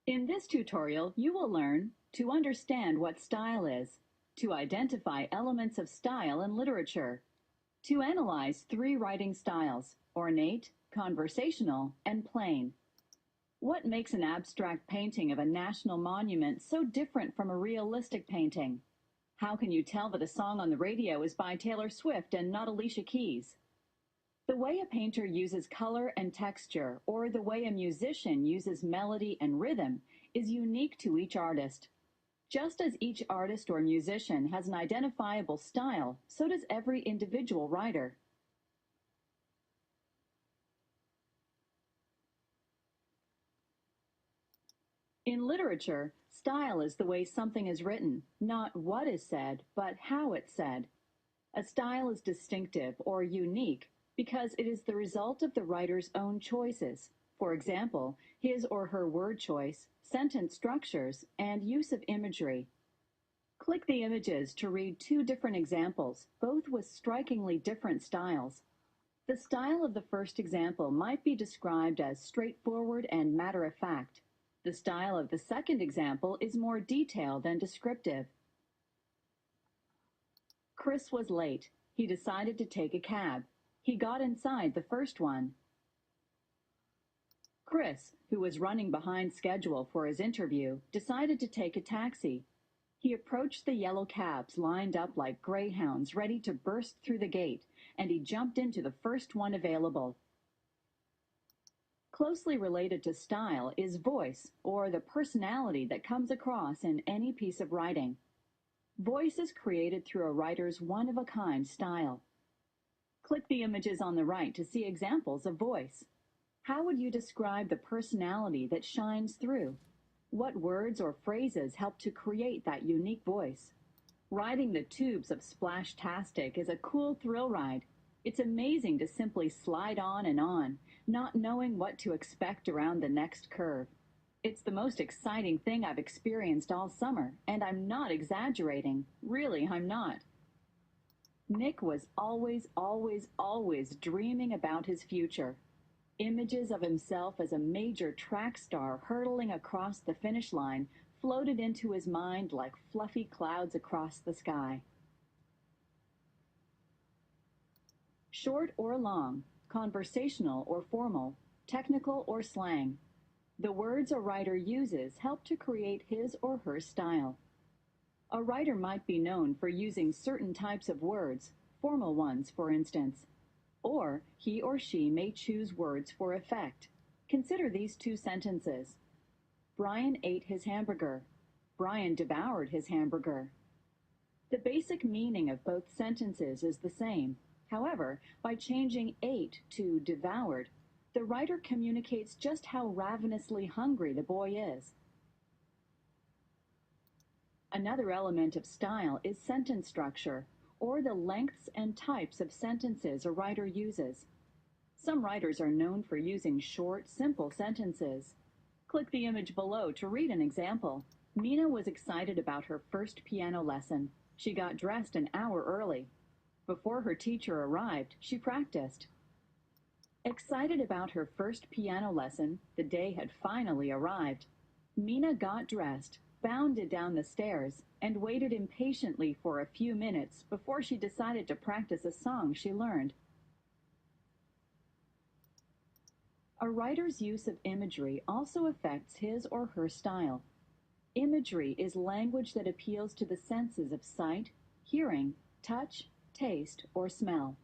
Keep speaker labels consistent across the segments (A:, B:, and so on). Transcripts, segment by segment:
A: In this tutorial, you will learn to understand what style is, to identify elements of style in literature, to analyze three writing styles: ornate, conversational, and plain. What makes an abstract painting of a national monument so different from a realistic painting? How can you tell that a song on the radio is by Taylor Swift and not Alicia Keys? The way a painter uses color and texture, or the way a musician uses melody and rhythm, is unique to each artist. Just as each artist or musician has an identifiable style, so does every individual writer. In literature, style is the way something is written, not what is said, but how it's said. A style is distinctive or unique because it is the result of the writer's own choices. For example, his or her word choice, sentence structures, and use of imagery. Click the images to read two different examples, both with strikingly different styles. The style of the first example might be described as straightforward and matter-of-fact. The style of the second example is more detailed and descriptive. Chris was late. He decided to take a cab. He got inside the first one. Chris, who was running behind schedule for his interview, decided to take a taxi. He approached the yellow cabs lined up like greyhounds ready to burst through the gate, and he jumped into the first one available. Closely related to style is voice, or the personality that comes across in any piece of writing. Voice is created through a writer's one-of-a-kind style. Click the images on the right to see examples of voice. How would you describe the personality that shines through? What words or phrases help to create that unique voice? Riding the tubes of Splash-tastic is a cool thrill ride. It's amazing to simply slide on, not knowing what to expect around the next curve. It's the most exciting thing I've experienced all summer, and I'm not exaggerating. Really, I'm not. Nick was always dreaming about his future. Images of himself as a major track star hurtling across the finish line floated into his mind like fluffy clouds across the sky. Short or long, conversational or formal, technical or slang. The words a writer uses help to create his or her style. A writer might be known for using certain types of words, formal ones, for instance. Or he or she may choose words for effect. Consider these two sentences. Brian ate his hamburger. Brian devoured his hamburger. The basic meaning of both sentences is the same. However, by changing ate to devoured, the writer communicates just how ravenously hungry the boy is. Another element of style is sentence structure, or the lengths and types of sentences a writer uses. Some writers are known for using short, simple sentences. Click the image below to read an example. Mina was excited about her first piano lesson. She got dressed an hour early. Before her teacher arrived, she practiced. Excited about her first piano lesson, the day had finally arrived. Mina got dressed, bounded down the stairs, and waited impatiently for a few minutes before she decided to practice a song she learned. A writer's use of imagery also affects his or her style. Imagery is language that appeals to the senses of sight, hearing, touch, taste, or smell.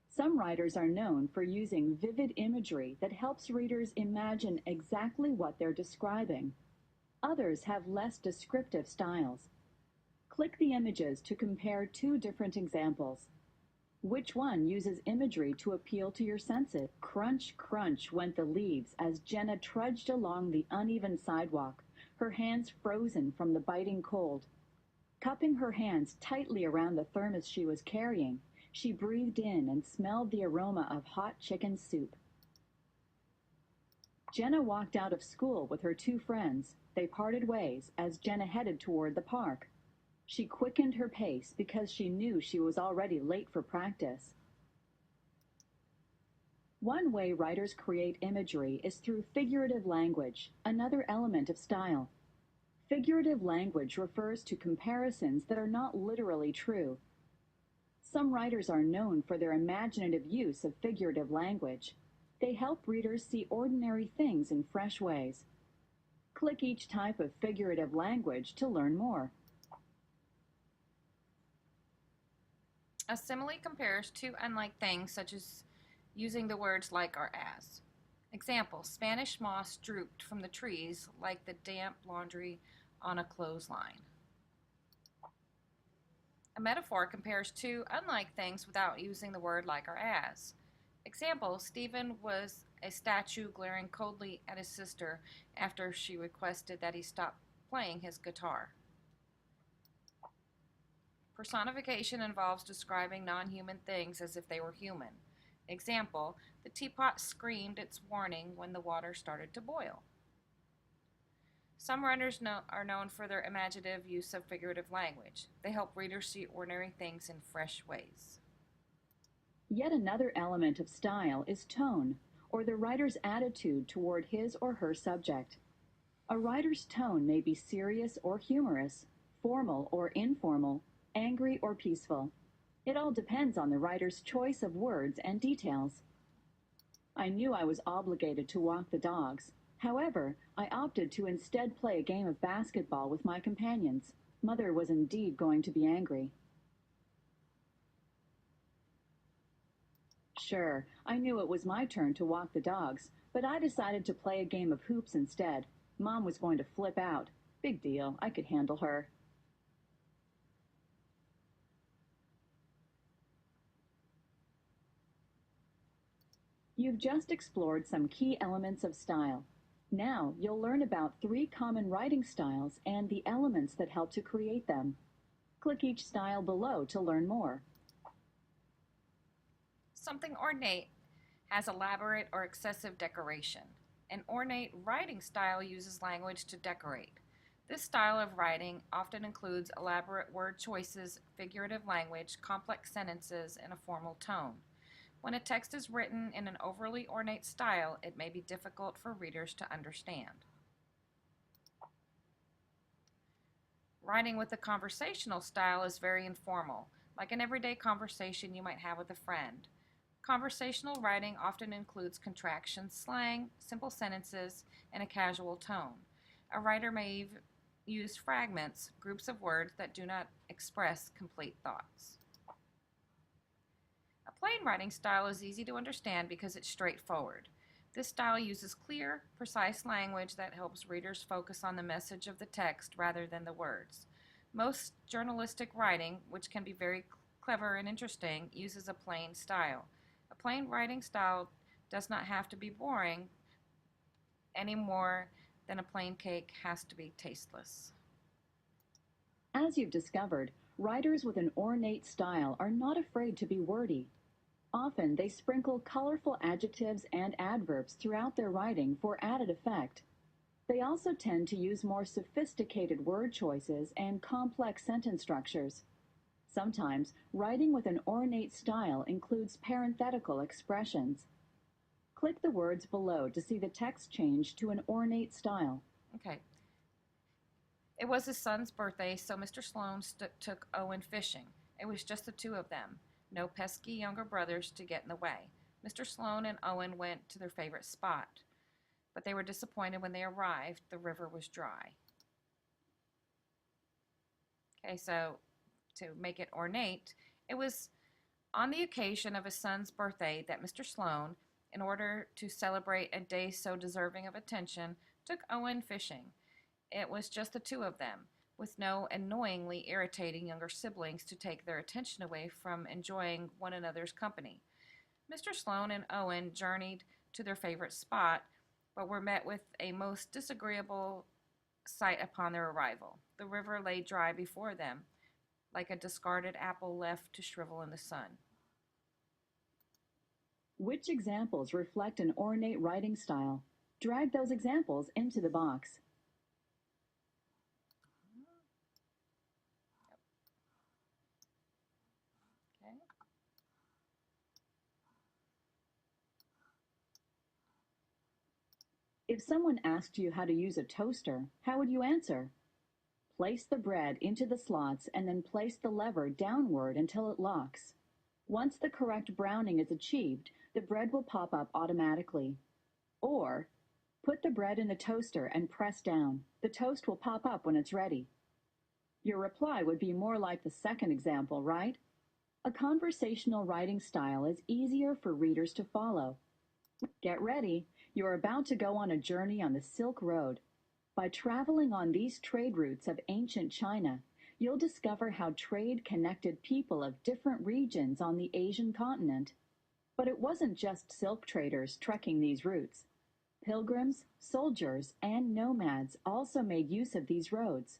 A: Some writers are known for using vivid imagery that helps readers imagine exactly what they're describing. Others have less descriptive styles. Click the images to compare two different examples. Which one uses imagery to appeal to your senses? Crunch, crunch went the leaves as Jenna trudged along the uneven sidewalk, her hands frozen from the biting cold. Cupping her hands tightly around the thermos she was carrying, she breathed in and smelled the aroma of hot chicken soup. Jenna walked out of school with her two friends. They parted ways as Jenna headed toward the park. She quickened her pace because she knew she was already late for practice. One way writers create imagery is through figurative language, another element of style. Figurative language refers to comparisons that are not literally true. Some writers are known for their imaginative use of figurative language. They help readers see ordinary things in fresh ways. Click each type of figurative language to learn more.
B: A simile compares two unlike things, such as using the words like or as. Example, Spanish moss drooped from the trees like the damp laundry on a clothesline. A metaphor compares two unlike things without using the word like or as. Example, Stephen was a statue glaring coldly at his sister after she requested that he stop playing his guitar. Personification involves describing non-human things as if they were human. Example, the teapot screamed its warning when the water started to boil. Some writers are known for their imaginative use of figurative language. They help readers see ordinary things in fresh ways.
A: Yet another element of style is tone, or the writer's attitude toward his or her subject. A writer's tone may be serious or humorous, formal or informal, angry or peaceful. It all depends on the writer's choice of words and details. I knew I was obligated to walk the dogs. However, I opted to instead play a game of basketball with my companions. Mother was indeed going to be angry. Sure, I knew it was my turn to walk the dogs, but I decided to play a game of hoops instead. Mom was going to flip out. Big deal, I could handle her. You've just explored some key elements of style. Now you'll learn about 3 common writing styles and the elements that help to create them. Click each style below to learn more.
B: Something ornate has elaborate or excessive decoration. An ornate writing style uses language to decorate. This style of writing often includes elaborate word choices, figurative language, complex sentences, and a formal tone. When a text is written in an overly ornate style, it may be difficult for readers to understand. Writing with a conversational style is very informal, like an everyday conversation you might have with a friend. Conversational writing often includes contractions, slang, simple sentences, and a casual tone. A writer may use fragments, groups of words that do not express complete thoughts. A plain writing style is easy to understand because it's straightforward. This style uses clear, precise language that helps readers focus on the message of the text rather than the words. Most journalistic writing, which can be very clever and interesting, uses a plain style. A plain writing style does not have to be boring any more than a plain cake has to be tasteless.
A: As you've discovered, writers with an ornate style are not afraid to be wordy. Often they sprinkle colorful adjectives and adverbs throughout their writing for added effect. They also tend to use more sophisticated word choices and complex sentence structures. Sometimes, writing with an ornate style includes parenthetical expressions. Click the words below to see the text change to an ornate style.
B: Okay. It was his son's birthday, so Mr. Sloane took Owen fishing. It was just the two of them. No pesky younger brothers to get in the way. Mr. Sloane and Owen went to their favorite spot, but they were disappointed when they arrived. The river was dry. Okay, so to make it ornate, it was on the occasion of his son's birthday that Mr. Sloane, in order to celebrate a day so deserving of attention, took Owen fishing. It was just the two of them, with no annoyingly irritating younger siblings to take their attention away from enjoying one another's company. Mr. Sloane and Owen journeyed to their favorite spot, but were met with a most disagreeable sight upon their arrival. The river lay dry before them, like a discarded apple left to shrivel in the sun.
A: Which examples reflect an ornate writing style? Drag those examples into the box.
B: Okay.
A: If someone asked you how to use a toaster, how would you answer? Place the bread into the slots and then place the lever downward until it locks. Once the correct browning is achieved, the bread will pop up automatically. Or, put the bread in the toaster and press down. The toast will pop up when it's ready. Your reply would be more like the second example, right? A conversational writing style is easier for readers to follow. Get ready, you're about to go on a journey on the Silk Road. By traveling on these trade routes of ancient China, you'll discover how trade connected people of different regions on the Asian continent. But it wasn't just silk traders trekking these routes. Pilgrims, soldiers, and nomads also made use of these roads.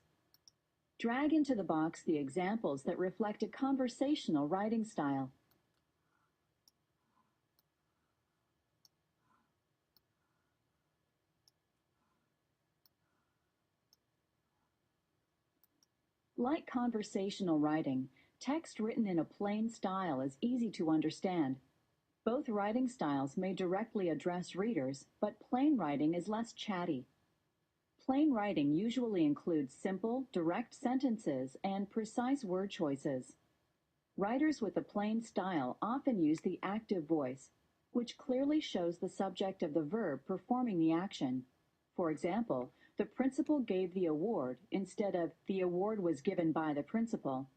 A: Drag into the box the examples that reflect a conversational writing style. Like conversational writing, text written in a plain style is easy to understand. Both writing styles may directly address readers, but plain writing is less chatty. Plain writing usually includes simple, direct sentences and precise word choices. Writers with a plain style often use the active voice, which clearly shows the subject of the verb performing the action. For example, the principal gave the award instead of the award was given by the principal.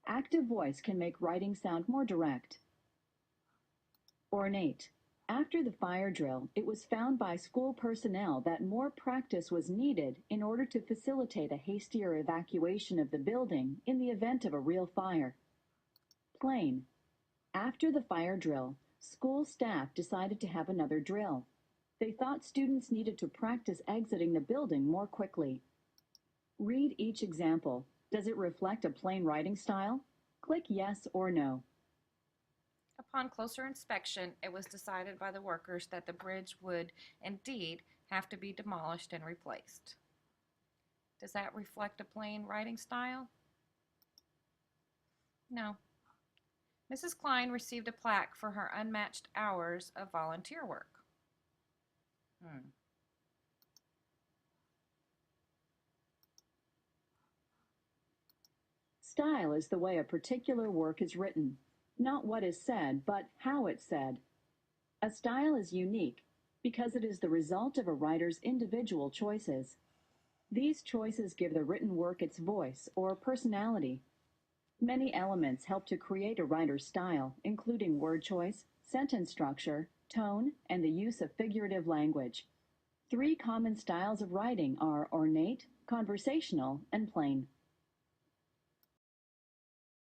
A: Active voice can make writing sound more direct. Ornate. After the fire drill, it was found by school personnel that more practice was needed in order to facilitate a hastier evacuation of the building in the event of a real fire. Plain. After the fire drill, school staff decided to have another drill. They thought students needed to practice exiting the building more quickly. Read each example. Does it reflect a plain writing style? Click yes or no.
B: Upon closer inspection, it was decided by the workers that the bridge would indeed have to be demolished and replaced. Does that reflect a plain writing style? No. Mrs. Klein received a plaque for her unmatched hours of volunteer work.
A: Style is the way a particular work is written. Not what is said, but how it's said. A style is unique because it is the result of a writer's individual choices. These choices give the written work its voice or personality. Many elements help to create a writer's style, including word choice, sentence structure, tone, and the use of figurative language. 3 common styles of writing are ornate, conversational, and plain.